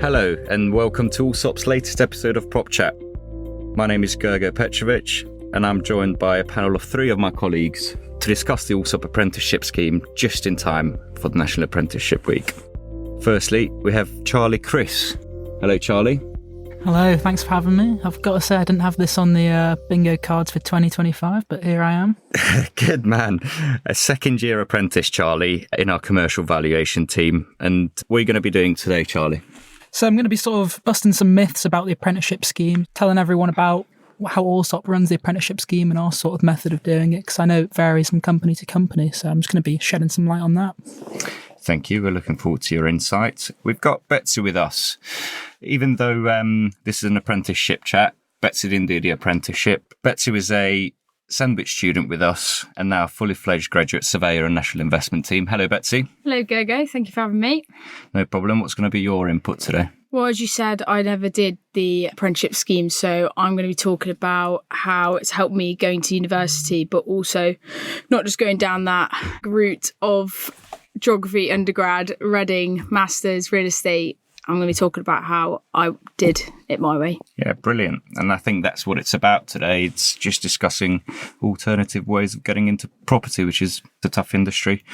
Hello, and welcome to Allsop's latest episode of Prop Chat. My name is Gergo Petrovics, and I'm joined by a panel of three of my colleagues to discuss the Allsop apprenticeship scheme just in time for the National Apprenticeship Week. Firstly, we have Charlie Criss. Hello, Charlie. Hello, thanks for having me. I've got to say I didn't have this on the bingo cards for 2025, but here I am. Good man. A second-year apprentice, Charlie, in our commercial valuation team. And what are you going to be doing today, Charlie? So I'm going to be sort of busting some myths about the apprenticeship scheme, telling everyone about how Allsop runs the apprenticeship scheme and our sort of method of doing it, because I know it varies from company to company, so I'm just going to be shedding some light on that. Thank you. We're looking forward to your insights. We've got Betsy with us. Even though this is an apprenticeship chat, Betsy didn't do the apprenticeship. Betsy was a sandwich student with us and now a fully fledged graduate surveyor and national investment team. Hello, Betsy. Hello, Gergo. Thank you for having me. No problem. What's going to be your input today? Well, as you said, I never did the apprenticeship scheme, so I'm going to be talking about how it's helped me going to university, but also not just going down that route of geography undergrad, Reading, masters, real estate. I'm going to be talking about how I did it my way. Yeah, brilliant. And I think that's what it's about today. It's just discussing alternative ways of getting into property, which is a tough industry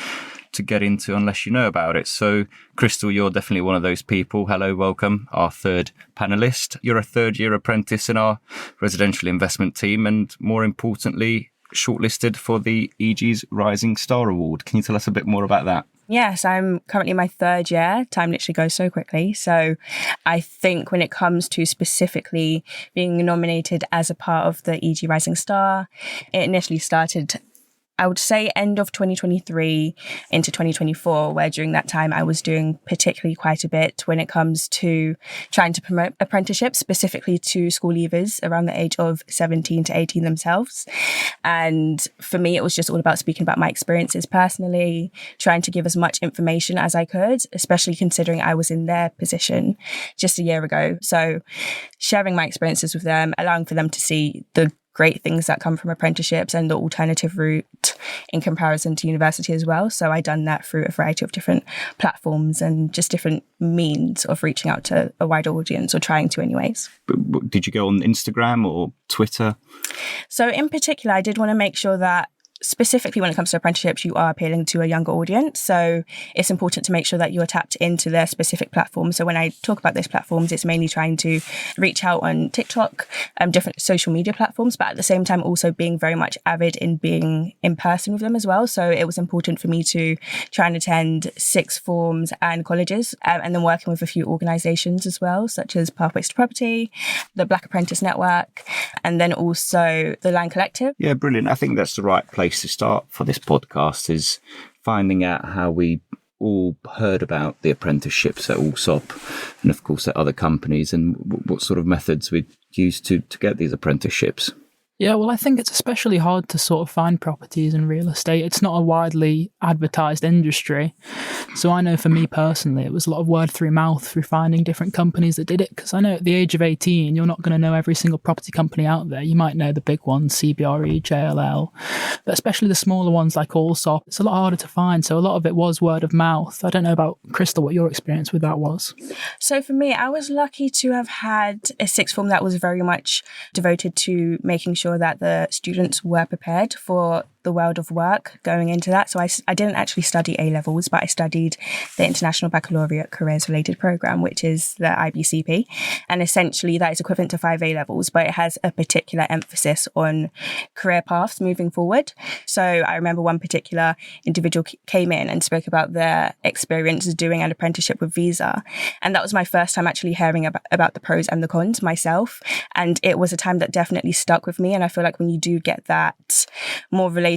to get into unless you know about it. So, Crystal, you're definitely one of those people. Hello, welcome, our third panellist. You're a third-year apprentice in our residential investment team and, more importantly, shortlisted for the EG's Rising Star Award. Can you tell us a bit more about that? Yes, I'm currently in my third year. Time literally goes so quickly. So I think when it comes to specifically being nominated as a part of the EG Rising Star, it initially started, I would say, end of 2023 into 2024, where during that time I was doing particularly quite a bit when it comes to trying to promote apprenticeships, specifically to school leavers around the age of 17 to 18 themselves. And for me, it was just all about speaking about my experiences personally, trying to give as much information as I could, especially considering I was in their position just a year ago. So sharing my experiences with them, allowing for them to see the great things that come from apprenticeships and the alternative route in comparison to university as well. So I done that through a variety of different platforms and just different means of reaching out to a wider audience, or trying to anyways. But did you go on Instagram or Twitter? So in particular, I did want to make sure that specifically when it comes to apprenticeships, you are appealing to a younger audience. So it's important to make sure that you're tapped into their specific platforms. So when I talk about those platforms, it's mainly trying to reach out on TikTok, different social media platforms, but at the same time also being very much avid in being in person with them as well. So it was important for me to try and attend sixth forms and colleges, and then working with a few organisations as well, such as Pathways to Property, the Black Apprentice Network, and then also the Land Collective. Yeah, brilliant. I think that's the right place to start for this podcast, is finding out how we all heard about the apprenticeships at Allsop and of course at other companies, and what sort of methods we use to get these apprenticeships. Yeah, well, I think it's especially hard to sort of find properties in real estate. It's not a widely advertised industry. So I know for me personally, it was a lot of word through mouth through finding different companies that did it. Because I know at the age of 18, you're not going to know every single property company out there. You might know the big ones, CBRE, JLL, but especially the smaller ones like Allsop, it's a lot harder to find. So a lot of it was word of mouth. I don't know about Crystal, what your experience with that was. So for me, I was lucky to have had a sixth form that was very much devoted to making sure that the students were prepared for the world of work going into that. So I didn't actually study A-levels, but I studied the International Baccalaureate Careers Related Programme, which is the IBCP. And essentially that is equivalent to 5 A-levels, but it has a particular emphasis on career paths moving forward. So I remember one particular individual came in and spoke about their experience doing an apprenticeship with Visa. And that was my first time actually hearing about the pros and the cons myself. And it was a time that definitely stuck with me. And I feel like when you do get that more relatable,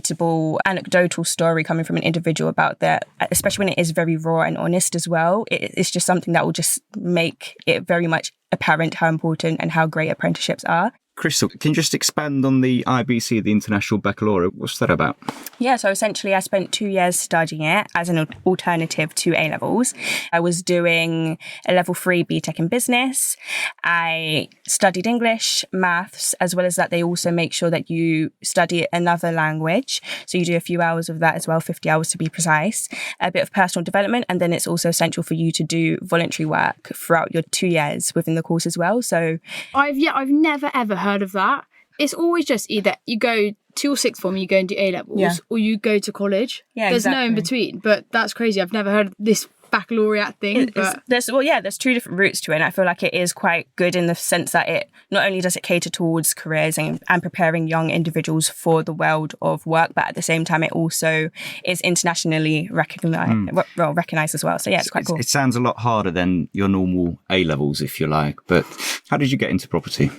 anecdotal story coming from an individual about that, especially when it is very raw and honest as well, it's just something that will just make it very much apparent how important and how great apprenticeships are. Crystal, can you just expand on the IBC, the International Baccalaureate? What's that about? Yeah, so essentially I spent 2 years studying it as an alternative to A-levels. I was doing a level 3 BTEC in business. I studied English, maths, as well as that they also make sure that you study another language. So you do a few hours of that as well, 50 hours to be precise, a bit of personal development, and then it's also essential for you to do voluntary work throughout your 2 years within the course as well. So I've never ever heard of that. It's always just either you go to your sixth form, you go and do A-levels, or you go to college. Yeah, there's exactly. no in between. But that's crazy. I've never heard of this baccalaureate thing. There's 2 different routes to it, and I feel like it is quite good in the sense that it not only does it cater towards careers and preparing young individuals for the world of work, but at the same time it also is internationally recognized as well. So yeah, it's quite cool. It sounds a lot harder than your normal A-levels, if you like. But how did you get into property?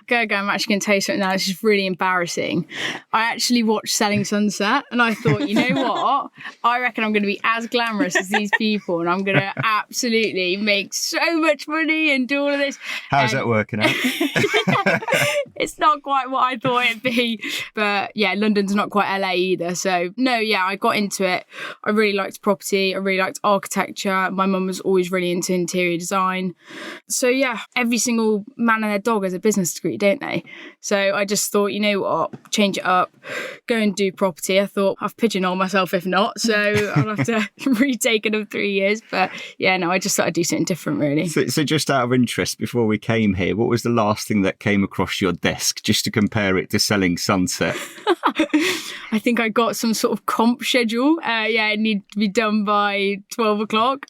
Gergo, I'm actually going to tell you something now. This is really embarrassing. I actually watched Selling Sunset, and I thought, you know what? I reckon I'm going to be as glamorous as these people, and I'm going to absolutely make so much money and do all of this. How's that working out? It's not quite what I thought it'd be. But yeah, London's not quite LA either. So no, yeah, I got into it. I really liked property. I really liked architecture. My mum was always really into interior design. So yeah, every single man and their dog has a business degree, don't they? So I just thought, you know what, change it up, go and do property. I thought I've pigeonholed myself if not. So I'll have to retake another 3 years. But yeah, no, I just thought I'd do something different really. So just out of interest, before we came here, what was the last thing that came across your desk, just to compare it to Selling Sunset? I think I got some sort of comp schedule. It needed to be done by 12 o'clock.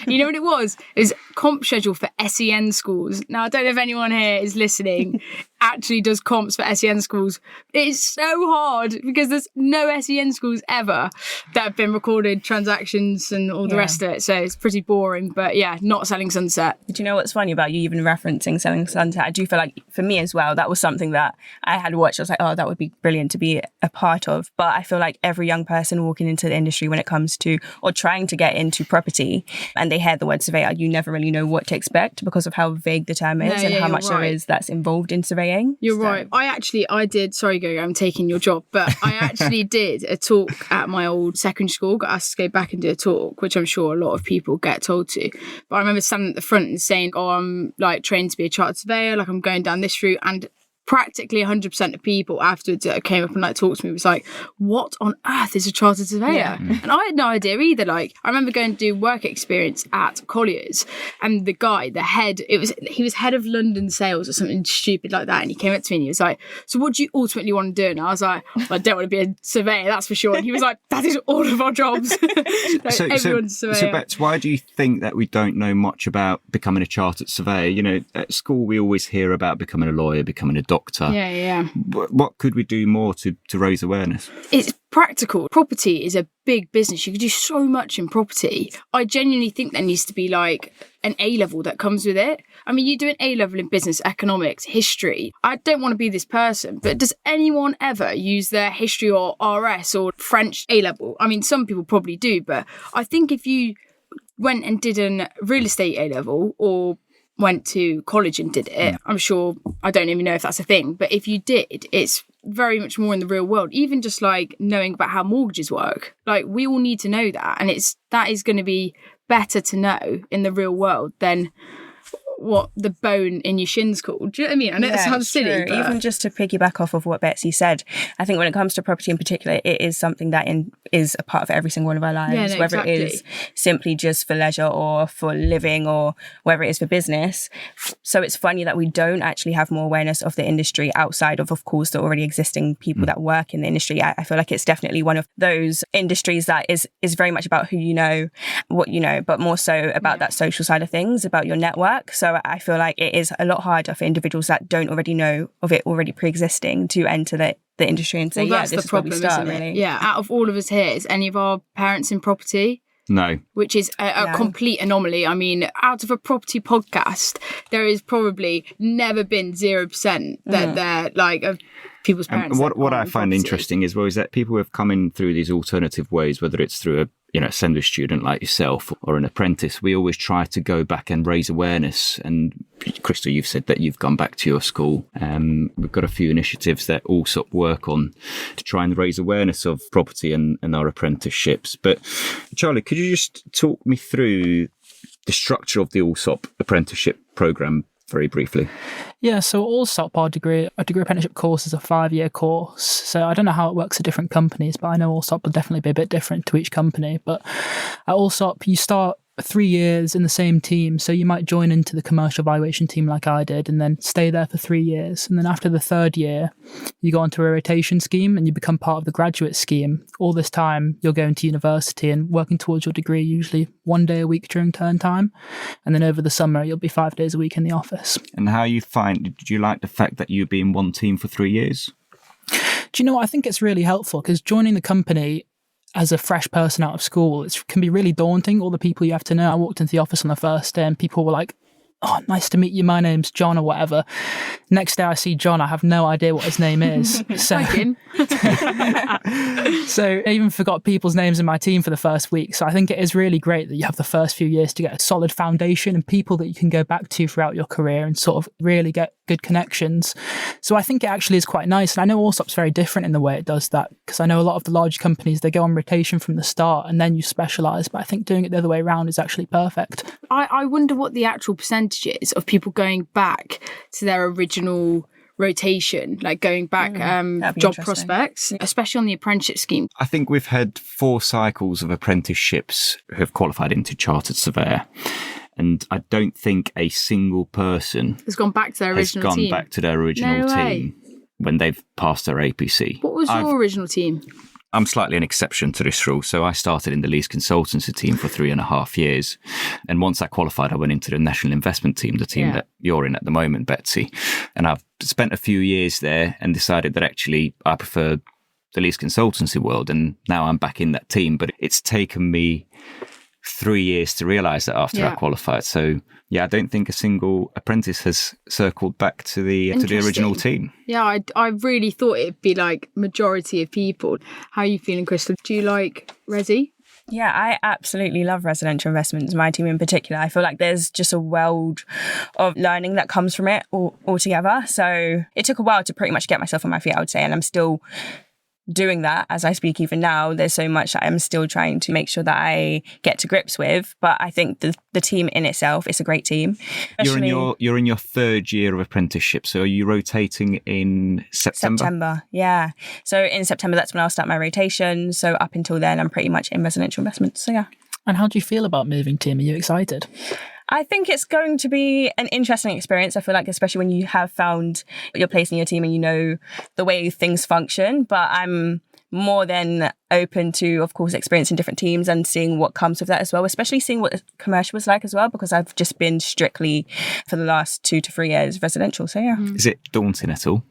You know what it was? It was comp schedule for SEN schools. Now, I don't know if anyone here is listening actually does comps for SEN schools. It's so hard because there's no SEN schools ever that have been recorded transactions and all the rest of it. So it's pretty boring. But yeah, not Selling Sunset. Do you know what's funny about you even referencing Selling Sunset? I do feel like for me as well, that was something that I had watched. I was like, oh, that would be brilliant to be a part of. But I feel like every young person walking into the industry when it comes to or trying to get into property and they hear the word surveyor, you never really know what to expect because of how vague the term is and how much there is that's involved in surveying. You're right. I did, sorry Gergo, I'm taking your job, but I actually did a talk at my old secondary school, got asked to go back and do a talk, which I'm sure a lot of people get told to. But I remember standing at the front and saying, oh, I'm like trained to be a chartered surveyor, like I'm going down this route, and practically 100% of people afterwards that came up and like talked to me was like, what on earth is a chartered surveyor? Yeah. And I had no idea either. Like I remember going to do work experience at Collier's, and the guy, the head, he was head of London sales or something stupid like that, and he came up to me and he was like, so what do you ultimately want to do? And I was like, well, I don't want to be a surveyor, that's for sure. And he was like, that is all of our jobs. Like, everyone's a surveyor. So Bets, why do you think that we don't know much about becoming a chartered surveyor? You know, at school we always hear about becoming a lawyer, becoming a doctor. Yeah. What could we do more to raise awareness? It's practical. Property is a big business. You can do so much in property. I genuinely think there needs to be like an A-level that comes with it. I mean, you do an A-level in business, economics, history. I don't want to be this person, but does anyone ever use their history or RS or French A-level? I mean, some people probably do, but I think if you went and did a real estate A-level or went to college and did it, I'm sure, I don't even know if that's a thing, but if you did, it's very much more in the real world. Even just like knowing about how mortgages work, like we all need to know that, and that is going to be better to know in the real world than what the bone in your shin's called. Do you know what I mean? I know it sounds silly, but even just to piggyback off of what Betsy said, I think when it comes to property in particular, it is something that is a part of every single one of our lives, whether it is simply just for leisure or for living or whether it is for business. So it's funny that we don't actually have more awareness of the industry outside of course, the already existing people that work in the industry. I feel like it's definitely one of those industries that is very much about who you know, what you know, but more so about that social side of things, about your network. So I feel like it is a lot harder for individuals that don't already know of it already pre-existing to enter the industry and say, that's this the is where we problem, start, isn't it? really. Yeah, out of all of us here, is any of our parents in property? No. Which is a complete anomaly. I mean, out of a property podcast, there has probably never been 0% that they're like people's parents. And what I find interesting as well is that people have come in through these alternative ways, whether it's through a secondary student like yourself or an apprentice, we always try to go back and raise awareness. And Crystal, you've said that you've gone back to your school. We've got a few initiatives that Allsop work on to try and raise awareness of property and our apprenticeships. But Charlie, could you just talk me through the structure of the Allsop apprenticeship programme very briefly? Yeah, so Allsop, our degree apprenticeship course is a 5-year course. So I don't know how it works at different companies, but I know Allsop will definitely be a bit different to each company. But at Allsop, you start 3 years in the same team. So you might join into the commercial valuation team like I did and then stay there for 3 years. And then after the 3rd year, you go onto a rotation scheme and you become part of the graduate scheme. All this time, you're going to university and working towards your degree, usually 1 day a week during term time. And then over the summer, you'll be 5 days a week in the office. And did you like the fact that you'd be in one team for 3 years? Do you know what? I think it's really helpful because joining the company as a fresh person out of school, it can be really daunting, all the people you have to know. I walked into the office on the first day and people were like, "Oh, nice to meet you. My name's John," or whatever. Next day I see John, I have no idea what his name is. So I even forgot people's names in my team for the first week. So I think it is really great that you have the first few years to get a solid foundation and people that you can go back to throughout your career and sort of really get good connections. So I think it actually is quite nice. And I know Allsop's very different in the way it does that, because I know a lot of the large companies, they go on rotation from the start and then you specialise. But I think doing it the other way around is actually perfect. I wonder what the actual percentages of people going back to their original rotation, like going back job prospects, especially on the apprenticeship scheme. I think we've had 4 cycles of apprenticeships who have qualified into chartered surveyor. And I don't think a single person has gone back to their original team when they've passed their APC. What was your original team? I'm slightly an exception to this rule. So I started in the Lisle consultancy team for 3.5 years. And once I qualified, I went into the national investment team, the team that you're in at the moment, Betsy. And I've spent a few years there and decided that actually I prefer the Lisle consultancy world. And now I'm back in that team. But it's taken me 3 years to realise that after I qualified. So I don't think a single apprentice has circled back to the original team. Yeah, I really thought it'd be like majority of people. How are you feeling, Crystal? Do you like Resi? Yeah, I absolutely love residential investments, my team in particular. I feel like there's just a world of learning that comes from it altogether. So it took a while to pretty much get myself on my feet, I would say, and I'm still doing that as I speak. Even now, there's so much that I'm still trying to make sure that I get to grips with. But I think the team in itself is a great team. You're in your 3rd year of apprenticeship, so are you rotating in September? Yeah. So in September, that's when I'll start my rotation. So up until then, I'm pretty much in residential investments. So yeah. And how do you feel about moving team? Are you excited? I think it's going to be an interesting experience. I feel like, especially when you have found your place in your team and you know the way things function. But I'm more than open to, of course, experiencing different teams and seeing what comes with that as well, especially seeing what the commercial was like as well, because I've just been strictly for the last 2 to 3 years residential. So yeah. Is it daunting at all?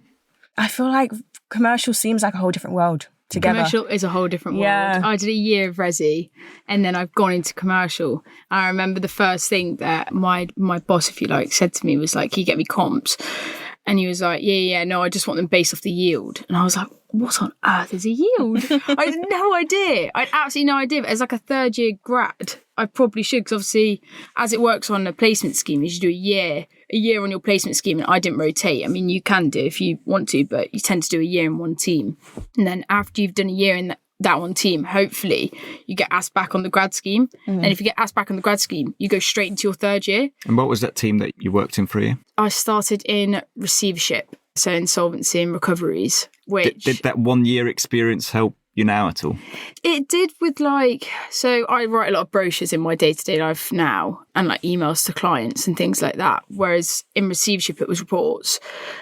I feel like commercial seems like a whole different world. Together. Commercial is a whole different world. Yeah. I did a year of Resi and then I've gone into commercial. I remember the first thing that my boss, if you like, said to me was like, "Can you get me comps?" And he was like, no, I just want them based off the yield. And I was like, what on earth is a yield? I had no idea. I had absolutely no idea. But as like a 3rd year grad, I probably should, because obviously as it works on a placement scheme, you should do a year on your placement scheme, and I didn't rotate. I mean, you can do if you want to, but you tend to do a year in one team. And then after you've done a year in that one team, hopefully you get asked back on the grad scheme. And if you get asked back on the grad scheme, you go straight into your 3rd year. And what was that team that you worked in for a year? I started in receivership, so insolvency and recoveries. Which did that 1 year experience help you now at all? It did with so I write a lot of brochures in my day-to-day life now and like emails to clients and things like that. Whereas in receivership, it was reports.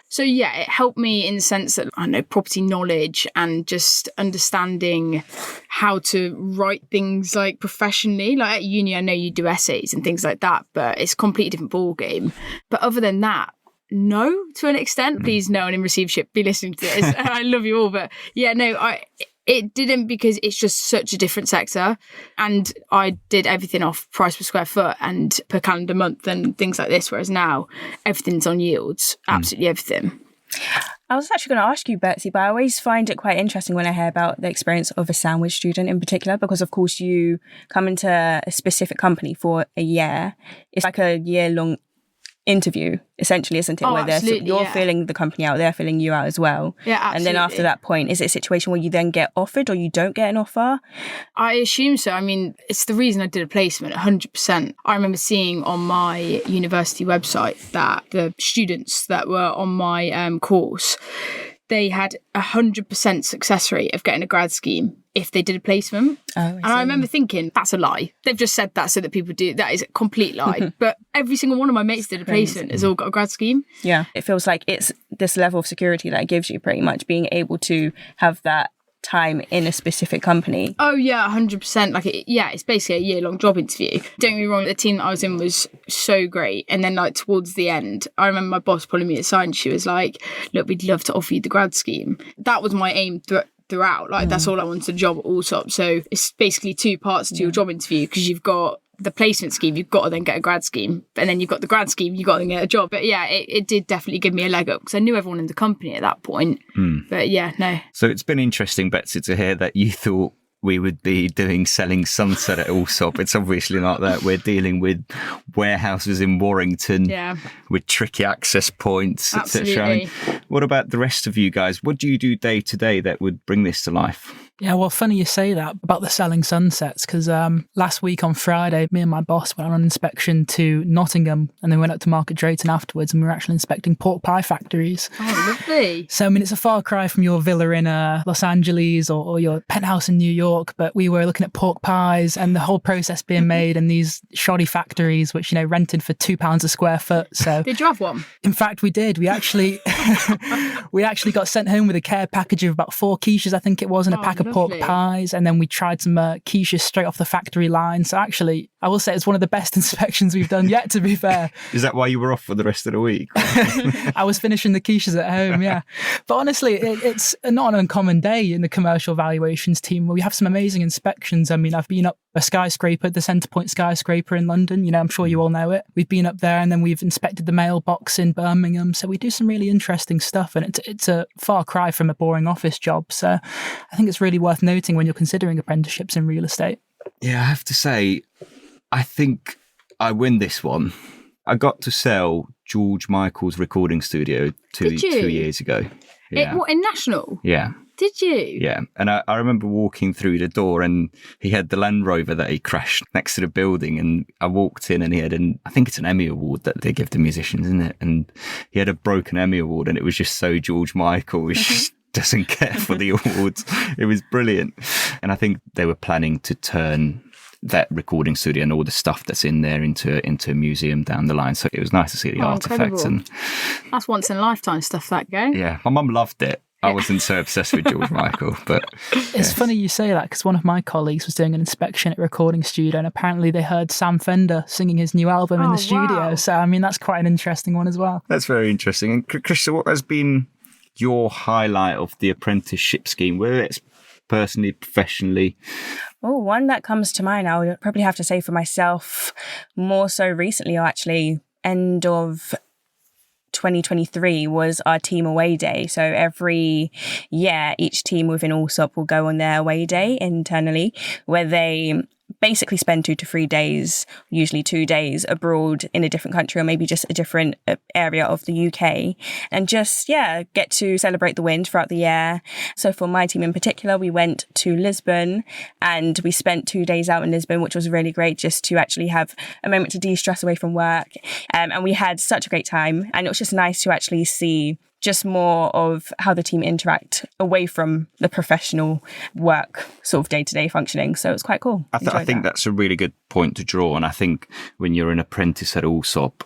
So yeah, it helped me in the sense that, I know, property knowledge and just understanding how to write things like professionally. Like at uni, I know you do essays and things like that, but it's a completely different ballgame. But other than that, no, to an extent. Please, no one in receivership be listening to this. I love you all, but yeah, no, it didn't, because it's just such a different sector, and I did everything off price per square foot and per calendar month and things like this, whereas now everything's on yields, absolutely everything. I was actually going to ask you, Betsy, but I always find it quite interesting when I hear about the experience of a sandwich student in particular, because of course you come into a specific company for a year. It's like a year-long interview, essentially, isn't it? Oh, Where you're yeah. filling the company out, they're filling you out as well. Yeah, absolutely. And then after that point, is it a situation where you then get offered or you don't get an offer? I assume so. I mean, it's the reason I did a placement, 100%. I remember seeing on my university website that the students that were on my course, they had 100% success rate of getting a grad scheme if they did a placement. And I remember thinking, that's a lie. They've just said that so that people do. That is a complete lie. But every single one of my mates did a placement, has all got a grad scheme. Yeah, it feels like it's this level of security that it gives you, pretty much, being able to have that time in a specific company. Oh yeah, 100%. Like, it's basically a year-long job interview. Don't get me wrong, the team that I was in was so great. And then like towards the end, I remember my boss pulling me aside and she was like, look, we'd love to offer you the grad scheme. That was my aim throughout. Like, that's all I wanted, a job at Allsop. So it's basically two parts to your job interview, because you've got the placement scheme, you've got to then get a grad scheme, and then you've got the grad scheme, you've got to get a job. But yeah, it did definitely give me a leg up, because I knew everyone in the company at that point. But yeah, no. So it's been interesting, Betsy, to hear that you thought we would be doing selling sunset at Allsop. It's obviously not that. We're dealing with warehouses in Warrington with tricky access points, etc. I mean, what about the rest of you guys? What do you do day to day that would bring this to life? Yeah, well, funny you say that about the selling sunsets, because last week on Friday, me and my boss went on an inspection to Nottingham, and then went up to Market Drayton afterwards, and we were actually inspecting pork pie factories. Oh, lovely. So, I mean, it's a far cry from your villa in Los Angeles or your penthouse in New York, but we were looking at pork pies and the whole process being made in these shoddy factories, which, rented for £2 a square foot. So, did you have one? In fact, we did. We actually got sent home with a care package of about 4 quiches, I think it was, and a pack of pork pies, and then we tried some quiches straight off the factory line. So actually, I will say it's one of the best inspections we've done yet, to be fair. Is that why you were off for the rest of the week? I was finishing the quiches at home, yeah. But honestly, it's not an uncommon day in the commercial valuations team, where we have some amazing inspections. I mean, I've been up a skyscraper, the Centrepoint skyscraper in London. I'm sure you all know it. We've been up there, and then we've inspected the mailbox in Birmingham. So we do some really interesting stuff, and it's a far cry from a boring office job. So I think it's really worth noting when you're considering apprenticeships in real estate. Yeah, I have to say, I think I win this one. I got to sell George Michael's recording studio 2 years ago. Yeah. What, in National? Yeah. Did you? Yeah. And I remember walking through the door, and he had the Land Rover that he crashed next to the building, and I walked in and he had I think it's an Emmy Award that they give to musicians, isn't it? And he had a broken Emmy Award, and it was just so George Michael. He just doesn't care for the awards. It was brilliant. And I think they were planning to turn that recording studio and all the stuff that's in there into a museum down the line. So it was nice to see the artifacts. Incredible. And that's once in a lifetime stuff, that go. Yeah, my mum loved it. I wasn't so obsessed with George Michael, but it's funny you say that, because one of my colleagues was doing an inspection at a recording studio, and apparently they heard Sam Fender singing his new album in the studio. Wow. So I mean, that's quite an interesting one as well. That's very interesting. And Krista, what has been your highlight of the apprenticeship scheme, whether it's personally, professionally? Oh, one that comes to mind, I would probably have to say for myself, more so recently, or actually end of 2023, was our team away day. So every year, each team within Allsop will go on their away day internally, where they basically spend 2 to 3 days, usually 2 days abroad in a different country, or maybe just a different area of the UK, and just, get to celebrate the win throughout the year. So for my team in particular, we went to Lisbon, and we spent 2 days out in Lisbon, which was really great, just to actually have a moment to de-stress away from work. And we had such a great time, and it was just nice to actually see just more of how the team interact away from the professional work sort of day-to-day functioning. So it's quite cool. I think that's a really good point to draw. And I think when you're an apprentice at Allsop,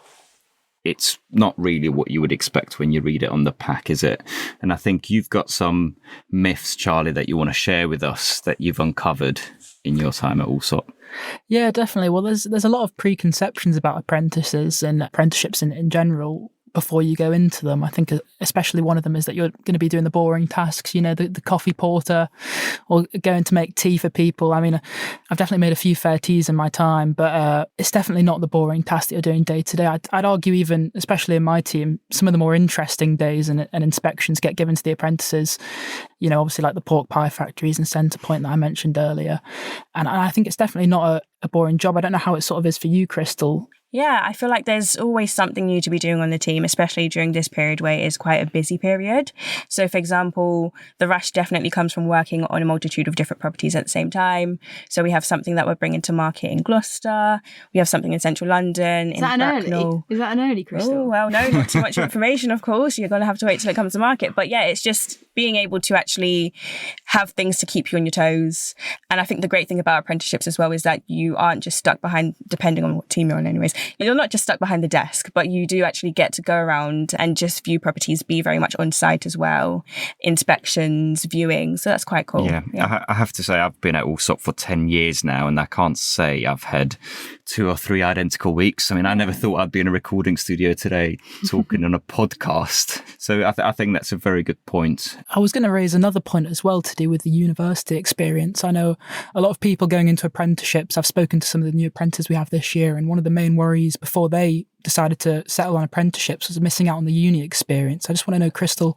it's not really what you would expect when you read it on the pack, is it? And I think you've got some myths, Charlie, that you want to share with us that you've uncovered in your time at Allsop. Yeah, definitely. Well, there's a lot of preconceptions about apprentices and apprenticeships in general. before you go into them. I think especially one of them is that you're going to be doing the boring tasks, the coffee porter or going to make tea for people. I mean, I've definitely made a few fair teas in my time, but it's definitely not the boring task that you're doing day to day. I'd argue even, especially in my team, some of the more interesting days and inspections get given to the apprentices, obviously like the pork pie factories and Centre Point that I mentioned earlier. And I think it's definitely not a boring job. I don't know how it sort of is for you, Crystal. Yeah, I feel like there's always something new to be doing on the team, especially during this period where it is quite a busy period. So, for example, the rush definitely comes from working on a multitude of different properties at the same time. So we have something that we're bringing to market in Gloucester. We have something in central London. Is that an early, Crystal? Oh, well, no, not too much information, of course. You're going to have to wait till it comes to market. But yeah, it's just being able to actually have things to keep you on your toes. And I think the great thing about apprenticeships as well is that you aren't just stuck behind, depending on what team you're on anyways, you're not just stuck behind the desk, but you do actually get to go around and just view properties, be very much on site as well, inspections, viewing. So that's quite cool. Yeah. I have to say I've been at Allsop for 10 years now, and I can't say I've had 2 or 3 identical weeks. I mean, I never thought I'd be in a recording studio today talking on a podcast. So I think that's a very good point. I was going to raise another point as well to do with the university experience. I know a lot of people going into apprenticeships. I've spoken to some of the new apprentices we have this year, and one of the main worries before they decided to settle on apprenticeships was missing out on the uni experience. I just want to know, Crystal,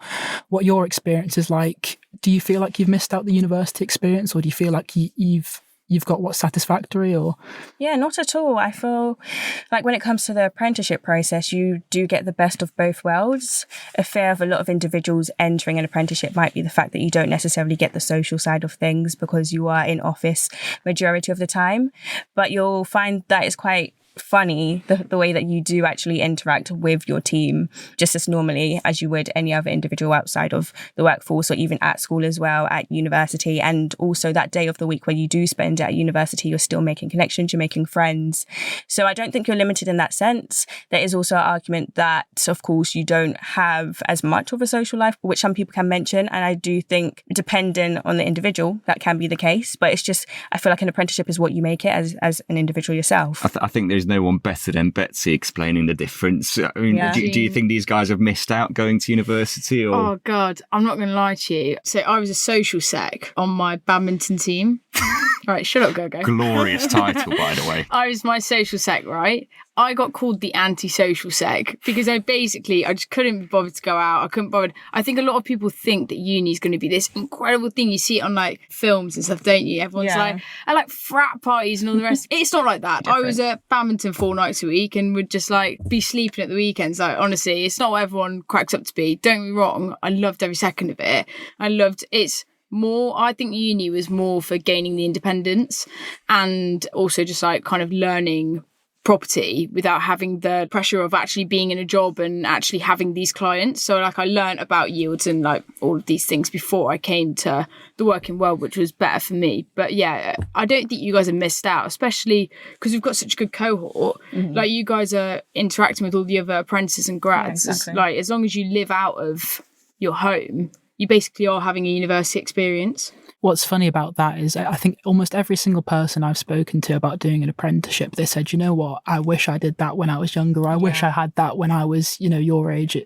what your experience is like. Do you feel like you've missed out the university experience, or do you feel like you've got what's satisfactory? Or yeah, not at all. I feel like when it comes to the apprenticeship process, you do get the best of both worlds. A fear of a lot of individuals entering an apprenticeship might be the fact that you don't necessarily get the social side of things because you are in office majority of the time, but you'll find that it's quite funny the way that you do actually interact with your team just as normally as you would any other individual outside of the workforce, or even at school as well, at university. And also that day of the week where you do spend at university, you're still making connections, you're making friends. So I don't think you're limited in that sense. There is also an argument that, of course, you don't have as much of a social life, which some people can mention. And I do think, depending on the individual, that can be the case. But it's just, I feel like an apprenticeship is what you make it as an individual yourself. I think there's no one better than Betsy explaining the difference. I mean, do you think these guys have missed out going to university? Or? Oh, God, I'm not going to lie to you. So I was a social sec on my badminton team. Right, shut up, Gergo. Glorious title, by the way. I was my social sec, right? I got called the anti-social sec because I just couldn't be bothered to go out. I couldn't bother. I think a lot of people think that uni is going to be this incredible thing. You see it on like films and stuff, don't you? Everyone's like, I like frat parties and all the rest. It's not like that. Different. I was at badminton 4 nights a week and would just like be sleeping at the weekends. Like, honestly, it's not what everyone cracks up to be. Don't get me wrong. I loved every second of it. I think uni was more for gaining the independence and also just like kind of learning property without having the pressure of actually being in a job and actually having these clients. So like I learned about yields and like all of these things before I came to the working world, which was better for me. But yeah, I don't think you guys have missed out, especially because we've got such a good cohort. Mm-hmm. Like you guys are interacting with all the other apprentices and grads. Yeah, exactly. Like as long as you live out of your home, you basically are having a university experience. What's funny about that is I think almost every single person I've spoken to about doing an apprenticeship, they said, you know what, I wish I did that when I was younger. I wish I had that when I was, your age,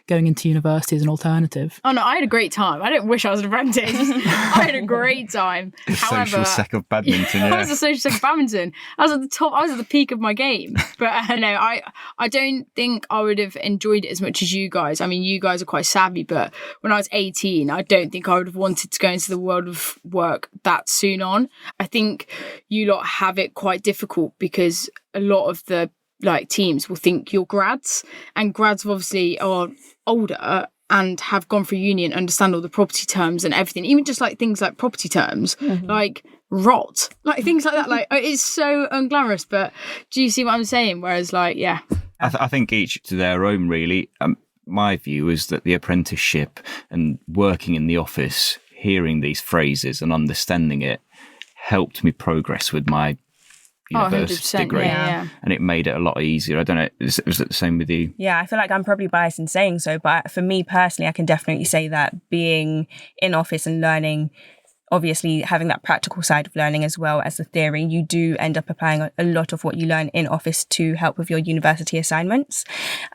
going into university as an alternative. Oh no, I had a great time. I don't wish I was an apprentice. I had a great time. However, social sec of badminton. I was a social sec of badminton. I was at the top. I was at the peak of my game. But no, I don't think I would have enjoyed it as much as you guys. I mean, you guys are quite savvy, but when I was 18, I don't think I would have wanted to go into the world of work that soon on. I think you lot have it quite difficult because a lot of the like teams will think you're grads, and grads obviously are older and have gone through uni and understand all the property terms and everything, even just like things like property terms, like rot, like things like that. Like it's so unglamorous, but do you see what I'm saying? Whereas like, yeah. I think each to their own, really. My view is that the apprenticeship and working in the office, hearing these phrases and understanding it helped me progress with my university degree. Yeah. And it made it a lot easier. I don't know, was it the same with you? Yeah, I feel like I'm probably biased in saying so, but for me personally, I can definitely say that being in office and learning obviously having that practical side of learning as well as the theory, you do end up applying a lot of what you learn in office to help with your university assignments.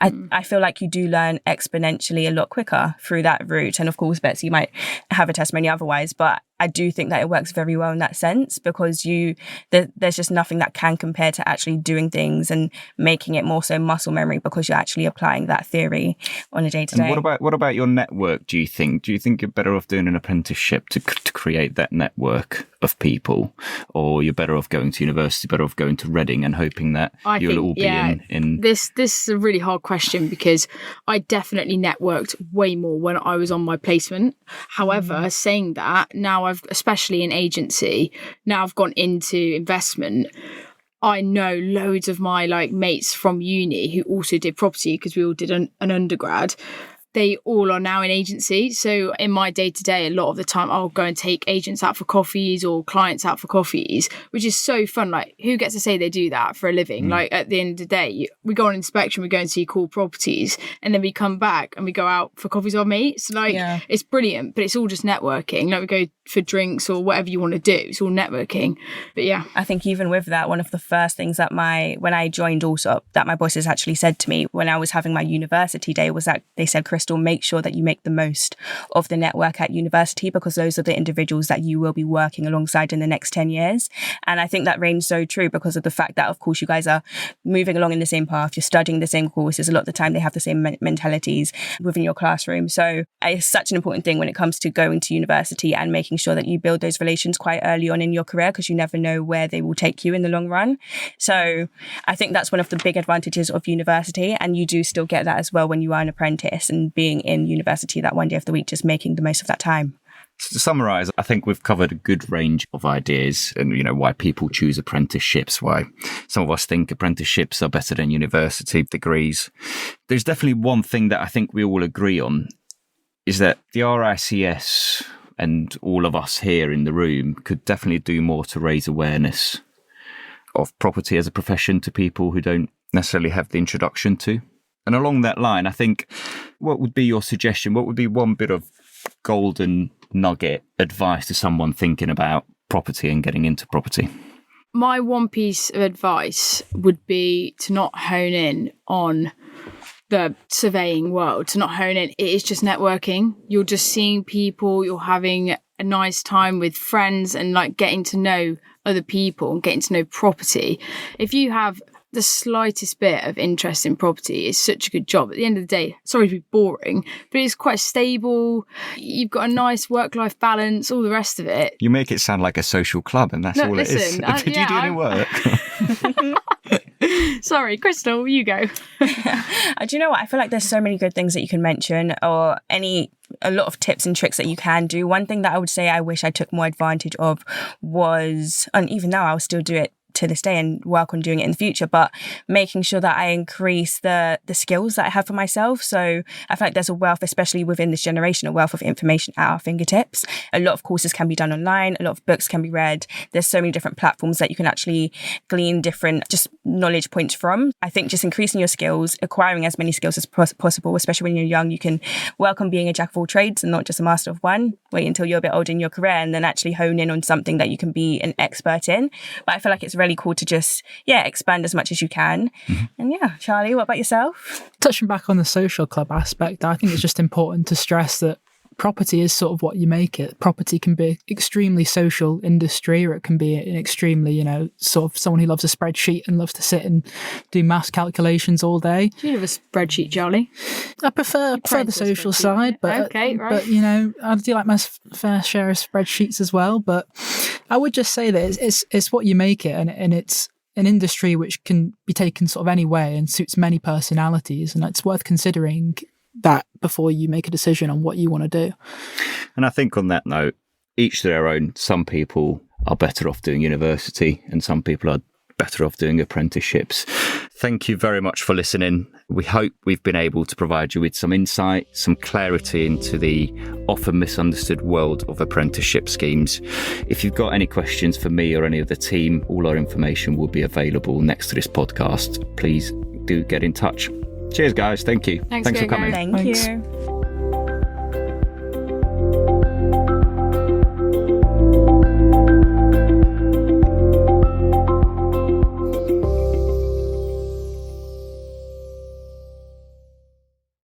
I feel like you do learn exponentially a lot quicker through that route. And of course, Betsy, you might have a testimony otherwise, but I do think that it works very well in that sense, because there's just nothing that can compare to actually doing things and making it more so muscle memory, because you're actually applying that theory on a day-to-day. And what about your network, do you think? Do you think you're better off doing an apprenticeship to create that network of people, or you're better off going to university, better off going to Reading and hoping that you'll all be in... This is a really hard question, because I definitely networked way more when I was on my placement. However, saying that, now especially in agency, now I've gone into investment, I know loads of my mates from uni who also did property, because we all did an undergrad. They all are now in agency. So in my day-to-day, a lot of the time I'll go and take agents out for coffees or clients out for coffees, which is so fun. Who gets to say they do that for a living? At the end of the day, we go on inspection, we go and see cool properties, and then we come back and we go out for coffees with our mates. It's brilliant, but it's all just networking. We go for drinks or whatever you want to do. It's all networking. But yeah. I think even with that, one of the first things that when I joined Allsop, that my bosses actually said to me when I was having my university day was that they said, Crystal, make sure that you make the most of the network at university, because those are the individuals that you will be working alongside in the next 10 years. And I think that reigns so true because of the fact that, of course, you guys are moving along in the same path. You're studying the same courses. A lot of the time they have the same mentalities within your classroom. So it's such an important thing when it comes to going to university and making sure that you build those relations quite early on in your career, because you never know where they will take you in the long run. So I think that's one of the big advantages of university. And you do still get that as well when you are an apprentice and being in university that one day of the week, just making the most of that time. So to summarise, I think we've covered a good range of ideas and, why people choose apprenticeships, why some of us think apprenticeships are better than university degrees. There's definitely one thing that I think we all agree on, is that the RICS and all of us here in the room could definitely do more to raise awareness of property as a profession to people who don't necessarily have the introduction to. And along that line, I think, what would be your suggestion? What would be one bit of golden nugget advice to someone thinking about property and getting into property? My one piece of advice would be to not hone in on the surveying world, to not hone in. It is just networking. You're just seeing people, you're having a nice time with friends and getting to know other people and getting to know property. If you have the slightest bit of interest in property, is such a good job. At the end of the day, sorry to be boring, but it's quite stable. You've got a nice work-life balance, all the rest of it. You make it sound like a social club, and that's all it is. Did you do any work? Sorry, Crystal, you go. Do you know what? I feel like there's so many good things that you can mention, or a lot of tips and tricks that you can do. One thing that I would say I wish I took more advantage of was, and even now I'll still do it to this day and work on doing it in the future, but making sure that I increase the skills that I have for myself. So I feel like there's a wealth, especially within this generation, a wealth of information at our fingertips. A lot of courses can be done online, a lot of books can be read. There's so many different platforms that you can actually glean different just knowledge points from. I think just increasing your skills, acquiring as many skills as possible, especially when you're young. You can work on being a jack of all trades and not just a master of one. Wait until you're a bit older in your career and then actually hone in on something that you can be an expert in. But I feel like it's really cool to just expand as much as you can. And Charlie, what about yourself? Touching back on the social club aspect, I think it's just important to stress that property is sort of what you make it. Property can be an extremely social industry, or it can be an extremely, sort of someone who loves a spreadsheet and loves to sit and do mass calculations all day. Do you have a spreadsheet, Charlie? I prefer the social side, but okay, right. But I do like my fair share of spreadsheets as well. But I would just say that it's what you make it, and it's an industry which can be taken sort of any way and suits many personalities, and it's worth considering that before you make a decision on what you want to do. And I think on that note, each to their own. Some people are better off doing university and some people are better off doing apprenticeships. Thank you very much for listening. We hope we've been able to provide you with some insight, some clarity into the often misunderstood world of apprenticeship schemes. If you've got any questions for me or any of the team, all our information will be available next to this podcast. Please do get in touch. Cheers, guys. Thank you. Thanks for coming. Thanks.